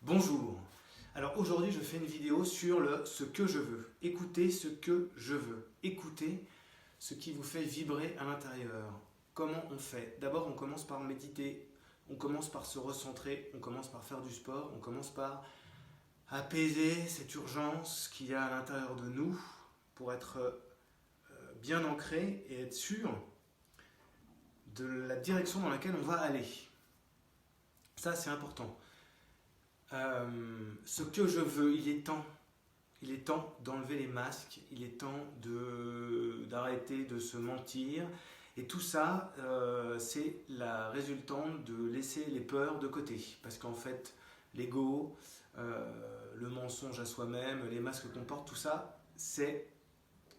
Bonjour. Alors aujourd'hui je fais une vidéo sur ce que je veux. Écoutez ce que je veux. Écoutez ce qui vous fait vibrer à l'intérieur. Comment on fait? D'abord on commence par méditer, on commence par se recentrer, on commence par faire du sport, on commence par apaiser cette urgence qu'il y a à l'intérieur de nous pour être bien ancré et être sûr de la direction dans laquelle on va aller. Ça c'est important. Ce que je veux, il est temps d'enlever les masques, il est temps d'arrêter de se mentir. Et tout ça, c'est la résultante de laisser les peurs de côté. Parce qu'en fait, l'ego, le mensonge à soi-même, les masques qu'on porte, tout ça, c'est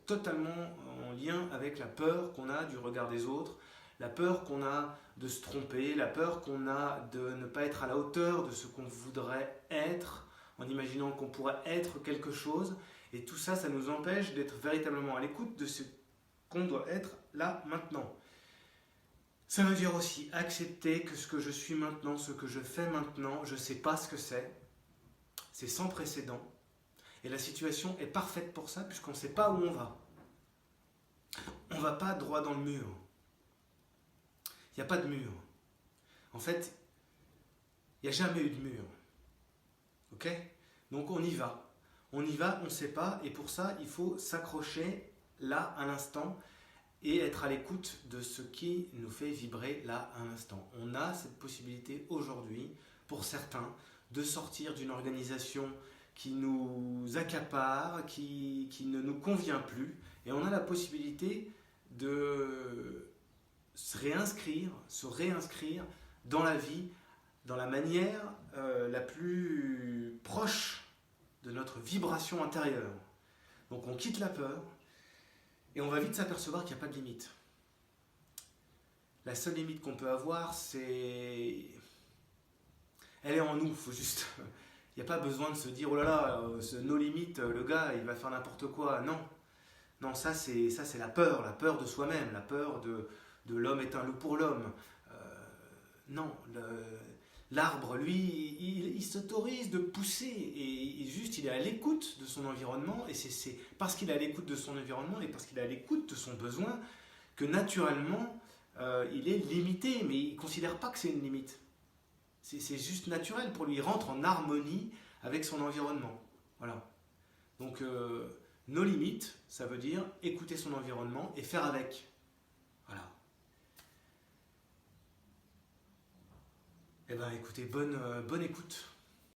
totalement en lien avec la peur qu'on a du regard des autres, la peur qu'on a de se tromper, la peur qu'on a de ne pas être à la hauteur de ce qu'on voudrait être, en imaginant qu'on pourrait être quelque chose. Et tout ça, ça nous empêche d'être véritablement à l'écoute de ce qu'on doit être là, maintenant. Ça veut dire aussi accepter que ce que je suis maintenant, ce que je fais maintenant, je ne sais pas ce que c'est sans précédent. Et la situation est parfaite pour ça, puisqu'on ne sait pas où on va. On ne va pas droit dans le mur. Il n'y a pas de mur. En fait, il n'y a jamais eu de mur. Ok? Donc on y va. On y va, on ne sait pas, et pour ça, il faut s'accrocher là, à l'instant, et être à l'écoute de ce qui nous fait vibrer là, à l'instant. On a cette possibilité aujourd'hui, pour certains, de sortir d'une organisation qui nous accapare, qui ne nous convient plus, et on a la possibilité de se réinscrire dans la vie, dans la manière la plus proche de notre vibration intérieure. Donc on quitte la peur et on va vite s'apercevoir qu'il n'y a pas de limite. La seule limite qu'on peut avoir, c'est... Elle est en nous, faut juste... Il n'y a pas besoin de se dire, oh là là, nos limites, le gars, il va faire n'importe quoi. Non, non, ça c'est la peur de soi-même, la peur de l'homme est un loup pour l'homme. Non, l'arbre, lui, il s'autorise de pousser et juste il est à l'écoute de son environnement, et c'est parce qu'il est à l'écoute de son environnement et parce qu'il est à l'écoute de son besoin que naturellement il est limité, mais il ne considère pas que c'est une limite. C'est juste naturel pour lui, il rentre en harmonie avec son environnement. Voilà. Donc nos limites, ça veut dire écouter son environnement et faire avec. Voilà. Eh bien écoutez, bonne écoute.